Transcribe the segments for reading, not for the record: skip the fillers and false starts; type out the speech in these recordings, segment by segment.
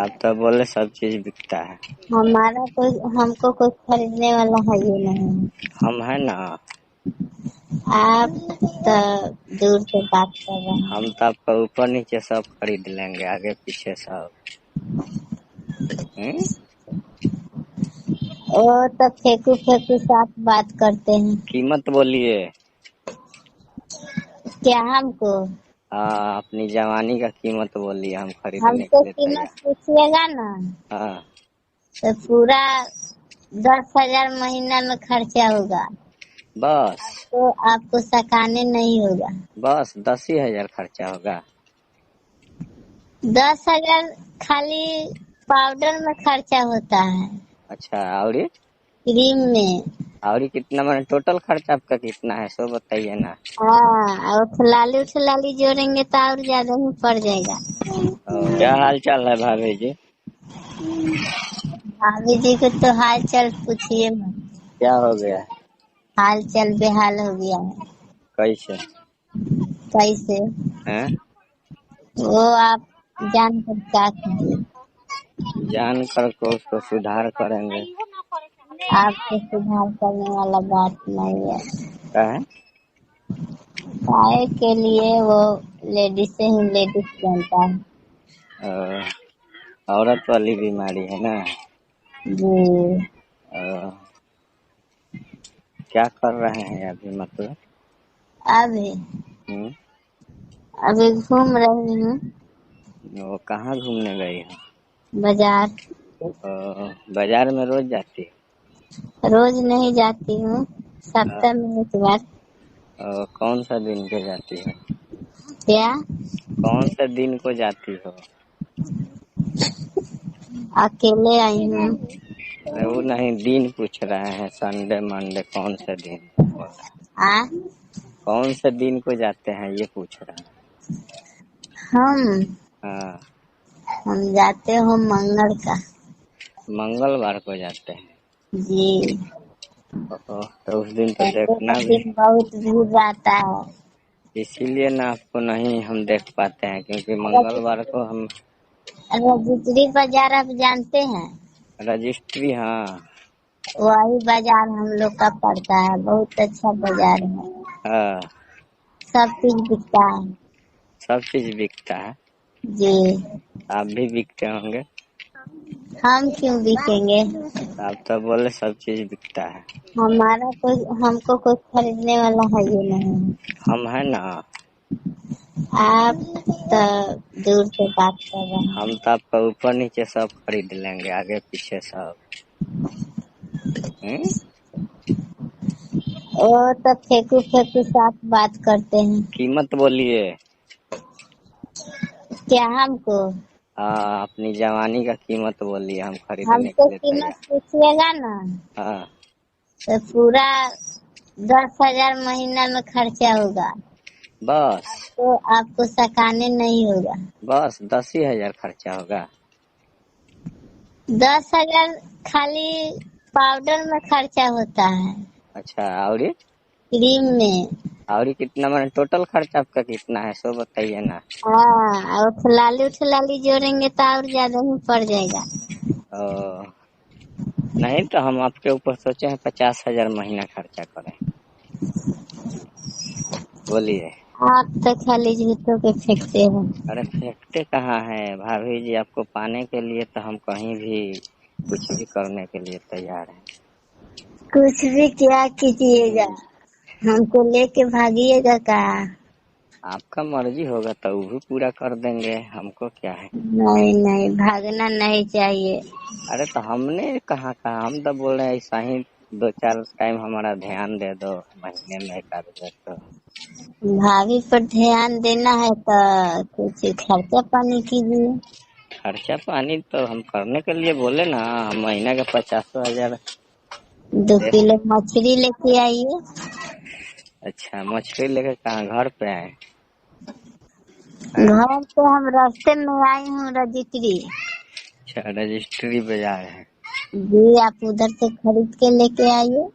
आप तो बोले सब चीज बिकता है। हमारा कोई हमको कोई खरीदने वाला है ही नहीं। हम है ना। आप तो दूर से बात कर रहे हैं। हम तो आपका ऊपर नीचे सब खरीद लेंगे, आगे पीछे सब। वो तो फेंकू फेंकू साथ बात करते हैं। कीमत बोलिए। क्या हमको हाँ, अपनी जवानी का कीमत बोलिए, हम खरीदने हमको के लिए कीमत तैयार। पूछिएगा ना हाँ, तो पूरा 10,000 महीना में खर्चा होगा। बस तो आपको सकाने नहीं होगा। बस 10,000 खर्चा होगा। 10,000 खाली पाउडर में खर्चा होता है, अच्छा, और क्रीम में। और कितना, मैंने टोटल खर्चा आपका कितना है सो बताइए ना। हाँ, और उठलाली जोड़ेंगे तो और ज्यादा ही पड़ जाएगा। क्या हाल चाल है भाभी जी? भाभी जी को तो हाल चाल पूछिए मत। क्या हो गया? हाल चाल बेहाल हो गया है। कैसे? कैसे? हैं? वो आप जान कर क्या कीजिए। जान कर को उसको सुधार करेंगे। आपको सुधार करने वाला बात नहीं है। क्या है? काय के लिए वो लेडीज से ही लेडीज बनता है। औरत वाली बीमारी है ना। जी। अ, क्या कर रहे हैं अभी मतलब? अभी हम्म, अभी घूम रही हूँ वो कहाँ घूमने गई हो? बाजार। बाजार में रोज जाती है? रोज नहीं जाती हूँ, सप्ताह में एक बार। कौन सा दिन को जाती हो? क्या? कौन सा दिन को जाती हो? अकेले आई हूँ। अरे वो नहीं, दिन पूछ रहे हैं, संडे मंडे कौन सा दिन? आ कौन से दिन को जाते हैं ये पूछ रहे हैं। हम हाँ, हम जाते हो मंगल का। मंगलवार को जाते हैं। जी। तो उस दिन तो संडे देखना का भी, दिन बहुत भीड़ रहता है। इसीलिए ना आपको नहीं हम देख पाते हैं, क्योंकि रजि- मंगलवार को हम रजिस्ट्री बाजार आप जानते हैं? रजिस्ट्री, हाँ। वही बाजार हम लोग का पड़ता है, बहुत अच्छा बाजार है। हाँ, सब चीज बिकता है। सब चीज बिकता है। जी। आप भी बिकते होंगे। हम क्यों बिकेंगे? आप तो बोले सब चीज बिकता है। हमको कोई खरीदने वाला है ही नहीं। हम है ना। आप तो दूर से बात कर रहे हैं। हम तो आपका ऊपर नीचे सब खरीद लेंगे, आगे पीछे सब। वो तो फेंकू फेंकू साथ बात करते हैं। कीमत बोलिए। क्या हमको अपनी जवानी का कीमत बोलिए, हम खरीदने हमको के लिए कीमत तैयार। पूछिएगा ना हाँ, तो पूरा 10,000 महीना में खर्चा होगा। बस तो आपको सकाने नहीं होगा। बस 10,000 खर्चा होगा। 10,000 खाली पाउडर में खर्चा होता है, अच्छा, क्रीम में। और कितना, मैंने टोटल खर्चा आपका कितना है सो बताइए ना। हाँ, और उठलाली जोड़ेंगे तो और ज्यादा ही पड़ जाएगा। ओ, नहीं तो हम आपके ऊपर सोचे हैं 50,000 महीना खर्चा करें। बोलिए। आप तो खाली झूठों के फेंकते हो। अरे फेंकते कहाँ है भाभी जी, आपको पाने के लिए तो हम कहीं भी कुछ भी करने के लिए तैयार हैं। कुछ भी क्या कीजिएगा, हमको लेके भागिएगा का? आपका मर्जी होगा तो वो भी पूरा कर देंगे, हमको क्या है। नहीं नहीं, भागना नहीं चाहिए। अरे तो हमने कहाँ कहा, हम तो बोल रहे हैं ऐसा ही 2-4 टाइम हमारा ध्यान दे दो, महीने में एक आध बार तो। भाभी पर ध्यान देना है तो कुछ खर्चा पानी कीजिए। खर्चा पानी तो हम करने के लिए बोले ना, हम महीना का 50,000 2 दे। किलो मछली लेके आइए। अच्छा, मछली लेकर कहाँ घर पे आए? घर पे हम रास्ते में आई हूँ रजिस्ट्री। अच्छा, रजिस्ट्री बाजार है। जी, आप उधर से खरीद के लेके आइए,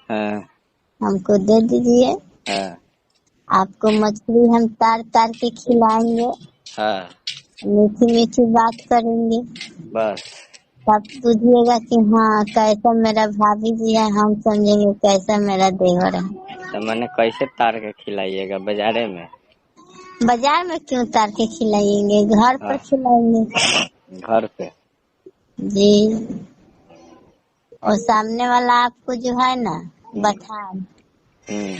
हाँ हमको दे दीजिए। हाँ आपको मछली हम तार तार के खिलाएंगे। हाँ, मीठी मीठी बात करेंगे, बस। तब बुझिएगा कि हाँ कैसा मेरा भाभी जी है, हम समझेंगे कैसा मेरा देवर है। तो मैंने कैसे तार के खिलाइएगा, बाजारे में? बाजार में क्यों उतार के खिलाएंगे, घर पर हाँ, खिलाएंगे। घर पे। जी। और सामने वाला आपको जो है ना बथान, हम्म।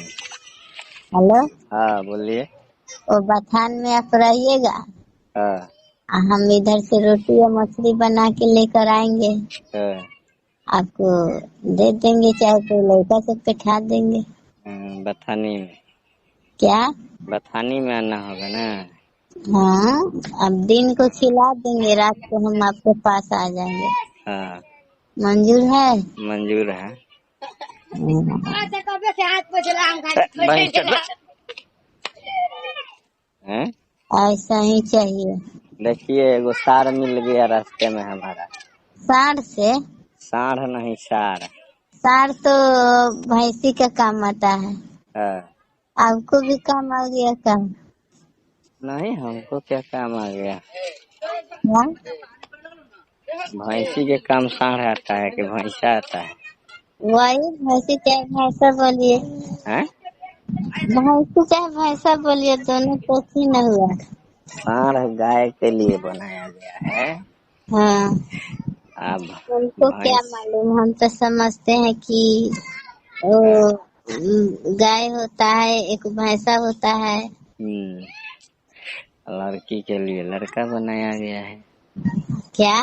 हेलो, हाँ बोलिए। वो बथान में आप रहिएगा, हाँ। हम इधर से रोटी या मछली बना के लेकर आएंगे, हाँ। आपको दे देंगे, चाहे कोई लड़का से बैठा देंगे। बथानी में। क्या? बथानी में आना होगा ना? हाँ, अब दिन को खिला देंगे, रात को हम आपके पास आ जाएंगे। हाँ, मंजूर है? मंजूर है। हैं? ऐसा ही चाहिए। देखिए एगो साढ़ मिल गया रास्ते में हमारा। साढ़ से? साढ़ नहीं, साढ़। साढ़ तो भैंसी का काम आता है, हाँ। आपको भी काम आ गया काम? नहीं, हमको क्या काम आ गया? क्या? भैंसी के काम साढ़ आता है कि भैंसा आता है? वही भैंसी चाहे भैंसा बोलिए, हैं? भैंसी चाहे भैंसा बोलिए, दोनों तो ही न हुआ। साढ़ गाय के लिए बनाया गया है। हाँ, अब उनको क्या भैंस। मालूम, हम तो समझते हैं कि वो हाँ, गाय होता है, एक भैंसा होता है। लड़की के लिए लड़का बनाया गया है। क्या?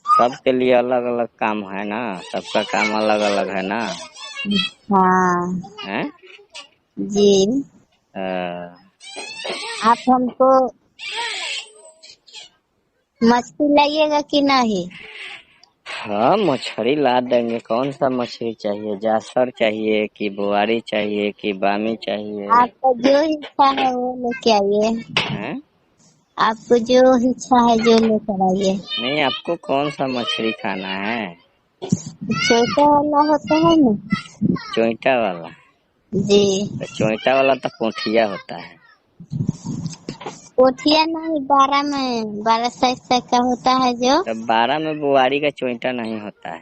सबके लिए अलग अलग काम है ना, सबका काम अलग अलग है ना। हाँ हैं? जी। अ, आप हमको मछली लाइएगा कि नहीं? हाँ, मछली ला देंगे। कौन सा मछली चाहिए? जासर चाहिए कि बोआरी चाहिए कि बामी चाहिए? आपका जो इच्छा है वो लेके आइए, हैं? आपको जो इच्छा है जो लेकर आइए। नहीं, आपको कौन सा मछली खाना है? छोटा वाला होता है ना? चोइटा वाला? जी। तो चोइटा वाला तो पोठिया होता है। पोठिया नहीं, 12 में 12 साइज का होता है जो। तो 12 में बोआरी का चोइटा नहीं होता है।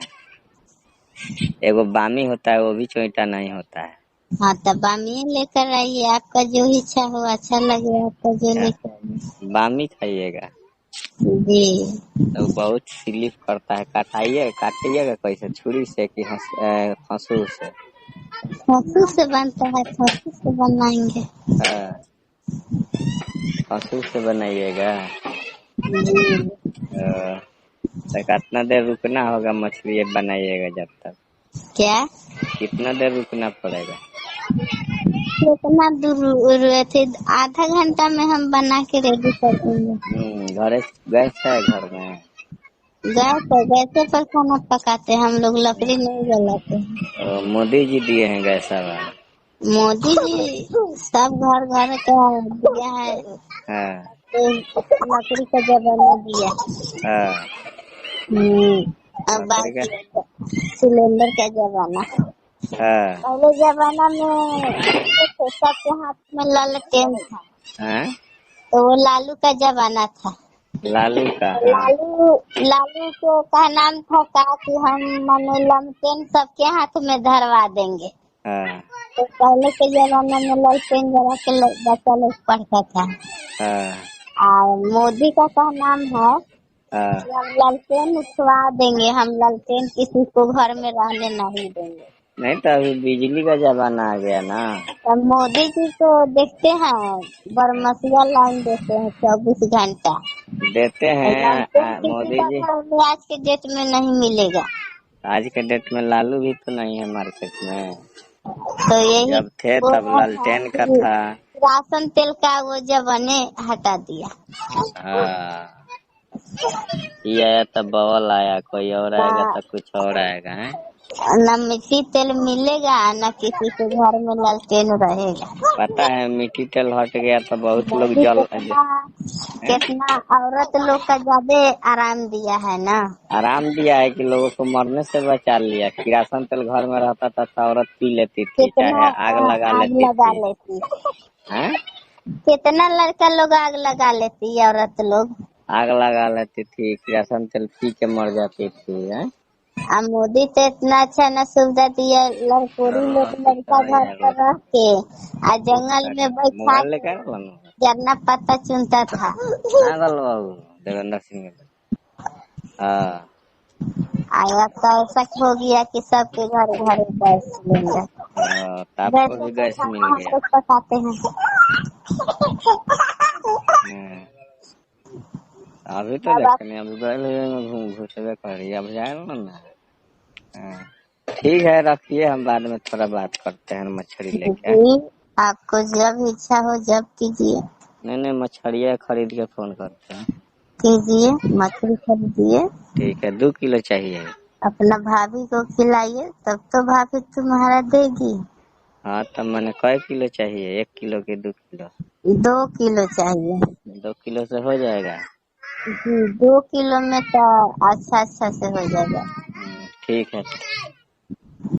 एगो बामी होता है, वो भी चोइटा नहीं होता है। हाँ, तब बामी लेकर आइए, आपका जो इच्छा हो, अच्छा लगे आपका जो क्या लेकर आइए। बामी खाइएगा? जी। तो बहुत स्लिप करता है, काटिएगा कैसे? छुरी से कि हंसू से? फंसू से बनता है, फंसू से बनाएंगे। हाँ, हंसू से बनाइएगा। जी। तो कितना देर रुकना होगा मछली बनाइएगा जब तक? क्या? कितना देर रुकना पड़ेगा? कितना दूर थे? आधा घंटा में हम बना के रेडी कर देंगे। घरे गैस है घर में? गैसे पर खाना पकाते हैं हम लोग, लकड़ी नहीं जलाते हैं। मोदी जी दिए हैं गैस वाला? मोदी जी सब घर घर का दिया है, हाँ। तो लकड़ी का जमाना दिया। हाँ, अब लकड़ी का। बाकी सिलेंडर का जमाना। हाँ। पहले जमाना में देखते थे सबके हाथ में लालटेन था, हाँ, तो वो लालू का जमाना था। लालू का। हाँ। लालू लालू को का नाम था का कि हम माने लालटेन सबके हाथ में धरवा देंगे। हाँ। तो पहले के जमाना में लालटेन जला के बच्चा लोग पढ़ता था। हाँ। और मोदी का नाम है हाँ। कि हम लालटेन उठवा देंगे, हम लालटेन किसी को घर में रहने नहीं देंगे। नहीं तो अभी बिजली का जमाना आ गया ना। तो मोदी जी को देखते हैं, बरमसिया लाइन देते हैं 24 घंटा। देते हैं लालटेन किसी मोदी का जी। घर में आज के डेट में नहीं मिलेगा। आज के डेट में लालू भी तो नहीं है मार्केट में। तो यही जब थे बोल तब रहे हैं लालटेन का कि था। राशन तेल का वो जमाने हटा दिया। हाँ, ये आया तो बवल आया, कोई और आएगा ना तो कुछ और आएगा है। न मिट्टी तेल मिलेगा, न किसी के घर में लालटेन रहेगा। पता है मिट्टी तेल हट गया तो बहुत लोग मोदी जल कितना हैं? कितना औरत लोग का ज्यादा आराम दिया है ना। आराम दिया है कि लोगों को मरने से बचा लिया। किरासन तेल घर में रहता था तो औरत पी लेती थी, कितना चाहे आग लगा आग लेती लगा थी। लेती, हैं? कितना लड़का लोग आग लगा लेती है औरत लोग। आग लगा लेती थी, किरासन तेल पी के मर जाती थी है। अब मोदी तो इतना अच्छा न सुविधा दिया, लड़कोरी लोग लड़का घर पर रह के आ जंगल में बैठा मोबाइल के लेकर जरना पत्ता चुनता था। पागल बाबू देवेंद्र सिंह। हाँ आया तो ऐसा हो गया कि सबके घर घर गैस सिलेंडर। तो आपको वैसे भी तो गैस मिल खाना हम गया। खुद पकाते हैं। हम्म, अभी तो अब देखते अभी बैल में घुसबे करी, अब जाए ना। हाँ, ठीक है रखिए, हम बाद में थोड़ा बात करते हैं मछली लेके। जी, आपको जब इच्छा हो जब कीजिए। नहीं मछलियाँ खरीद के फोन करते हैं। कीजिए, मछली खरीदिए, ठीक है 2 किलो चाहिए। अपना भाभी को खिलाइए, तब तो भाभी तुम्हारा देगी। हाँ तो मैंने कई किलो चाहिए, 1 किलो के 2 किलो? 2 किलो चाहिए। 2 किलो से हो जाएगा? जी, 2 किलो में तो अच्छा अच्छा से हो जाएगा। ठीक है।